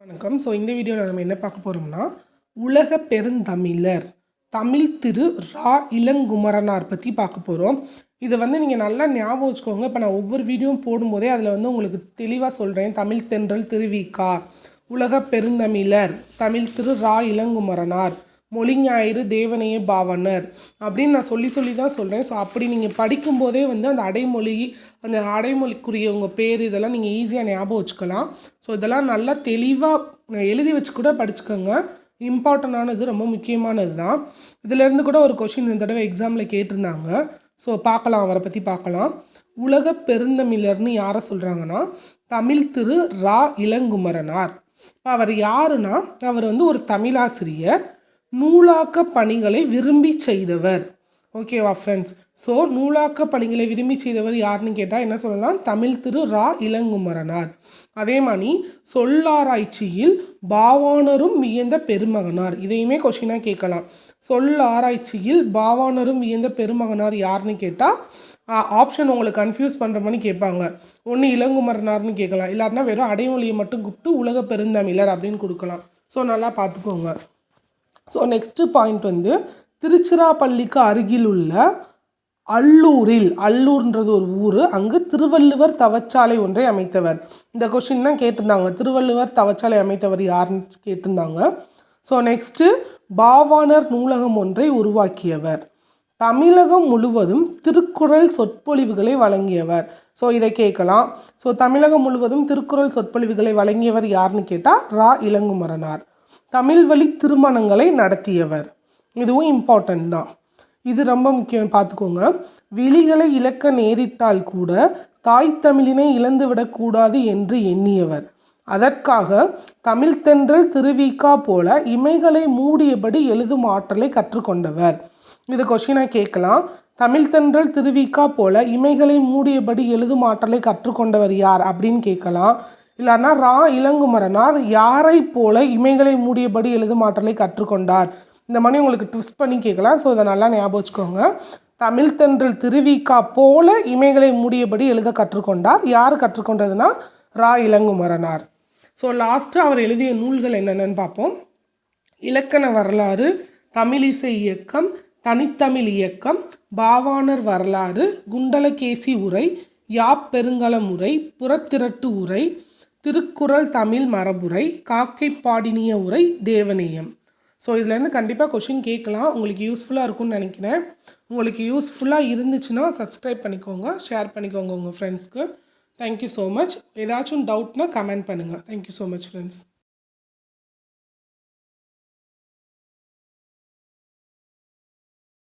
வணக்கம். இந்த வீடியோவில் நம்ம என்ன பார்க்க போகிறோம்னா, உலக பெருந்தமிழர் தமிழ் திரு ரா இளங்குமரனார் பற்றி பார்க்க போகிறோம். இதை நீங்கள் நல்லா ஞாபகம் வச்சுக்கோங்க. இப்போ நான் ஒவ்வொரு வீடியோவும் போடும்போதே அதில் உங்களுக்கு தெளிவாக சொல்கிறேன். தமிழ் தென்றல் திருவிக்கா, உலக பெருந்தமிழர் தமிழ் திரு ரா இளங்குமரனார், மொழிஞாயிறு தேவனைய பாவனர் அப்படின்னு நான் சொல்லி தான் சொல்கிறேன். அப்படி நீங்கள் படிக்கும்போதே அந்த அடைமொழி, அந்த அடைமொழிக்குரிய உங்கள் பேர் இதெல்லாம் நீங்கள் ஈஸியாக ஞாபகம் வச்சுக்கலாம். இதெல்லாம் நல்லா தெளிவாக எழுதி வச்சு கூட படிச்சுக்கோங்க. இம்பார்ட்டண்டானது, ரொம்ப முக்கியமானது தான். இதிலேருந்து கூட ஒரு கொஷின் இந்த தடவை எக்ஸாமில் கேட்டிருந்தாங்க. பார்க்கலாம், அவரை பற்றி பார்க்கலாம். உலக பெருந்தமிழர்னு யாரை சொல்கிறாங்கன்னா, தமிழ் திரு ரா இளங்குமரனார். இப்போ அவர் யாருன்னா, அவர் ஒரு தமிழாசிரியர், நூலாக்க பணிகளை விரும்பி செய்தவர். ஓகேவா ஃப்ரெண்ட்ஸ்? நூலாக்க பணிகளை விரும்பி செய்தவர் யாருன்னு கேட்டால் என்ன சொல்லலாம்? தமிழ் திரு ரா இளங்குமரனார். அதே மாதிரி சொல்லாராய்ச்சியில் பாவாணரும் வியந்த பெருமகனார், இதையுமே கொஷினாக கேட்கலாம். சொல்லாராய்ச்சியில் பாவாணரும் வியந்த பெருமகனார் யாருன்னு கேட்டால் ஆப்ஷன் உங்களுக்கு கன்ஃபியூஸ் பண்ணுற மாதிரி கேட்பாங்க. ஒன்று இளங்குமரனார்னு கேட்கலாம், இல்லாட்டினா வெறும் அடைமொழியை மட்டும் கூப்பிட்டு உலக பெருந்தமிழர் அப்படின்னு கொடுக்கலாம். நல்லா பார்த்துக்கோங்க. நெக்ஸ்ட்டு பாயிண்ட் திருச்சிராப்பள்ளிக்கு அருகில் உள்ள அல்லூர்ன்றது ஒரு ஊர், அங்கு திருவள்ளுவர் தவச்சாலை ஒன்றை அமைத்தவர். இந்த கொஷின் தான் கேட்டிருந்தாங்க. திருவள்ளுவர் தவச்சாலை அமைத்தவர் யாருன்னு கேட்டிருந்தாங்க. நெக்ஸ்ட்டு பாவாணர் நூலகம் ஒன்றை உருவாக்கியவர். தமிழகம் முழுவதும் திருக்குறள் சொற்பொழிவுகளை வழங்கியவர். இதை கேட்கலாம். தமிழகம் முழுவதும் திருக்குறள் சொற்பொழிவுகளை வழங்கியவர் யாருன்னு கேட்டால் ரா இளங்குமரனார். தமிழ் வழி திருமணங்களை நடத்தியவர். இதுவும் இம்பார்ட்டன்ட் தான். இது ரொம்ப முக்கியம், பார்த்துக்கோங்க. விழிகளை இழக்க நேரிட்டால் கூட தாய் தமிழினை இழந்துவிடக்கூடாது என்று எண்ணியவர். அதற்காக தமிழ் தென்றல் திருவிக்கா போல இமைகளை மூடியபடி எழுதும் ஆற்றலை கற்றுக்கொண்டவர். இது கொஷினாக கேட்கலாம். தமிழ் தென்றல் திருவிக்கா போல இமைகளை மூடியபடி எழுதும் ஆற்றலை கற்றுக்கொண்டவர் யார் அப்படின்னு கேட்கலாம். இல்லைன்னா ரா இளங்குமரனார் யாரை போல இமைகளை மூடியபடி எழுதும் ஆற்றலை கற்றுக்கொண்டார், இந்த மாதிரி உங்களுக்கு ட்விஸ்ட் பண்ணி கேட்கலாம். இதை நல்லா ஞாபகம் வச்சுக்கோங்க. தமிழ் தென்றல் திருவிக்கா போல இமைகளை மூடியபடி எழுத கற்றுக்கொண்டார். யார் கற்றுக்கொண்டதுன்னா ரா இளங்குமரனார். லாஸ்ட்டு அவர் எழுதிய நூல்கள் என்னென்னு பார்ப்போம். இலக்கண வரலாறு, தமிழிசை இயக்கம், தனித்தமிழ் இயக்கம், பாவாணர் வரலாறு, குண்டலகேசி உரை, யாப்பெருங்கலம் உரை, புறத்திரட்டு உரை, திருக்குறள் தமிழ் மரபுரை, காக்கைப்பாடினிய உரை, தேவநேயம். இதுலேருந்து கண்டிப்பாக கொஷின் கேட்கலாம். உங்களுக்கு யூஸ்ஃபுல்லாக இருக்கும்னு நினைக்கிறேன். உங்களுக்கு யூஸ்ஃபுல்லாக இருந்துச்சுன்னா சப்ஸ்கிரைப் பண்ணிக்கோங்க, ஷேர் பண்ணிக்கோங்க உங்கள் ஃப்ரெண்ட்ஸ்க்கு. Thank you so much. ஏதாச்சும் டவுட்னா கமெண்ட் பண்ணுங்கள். Thank you so much friends.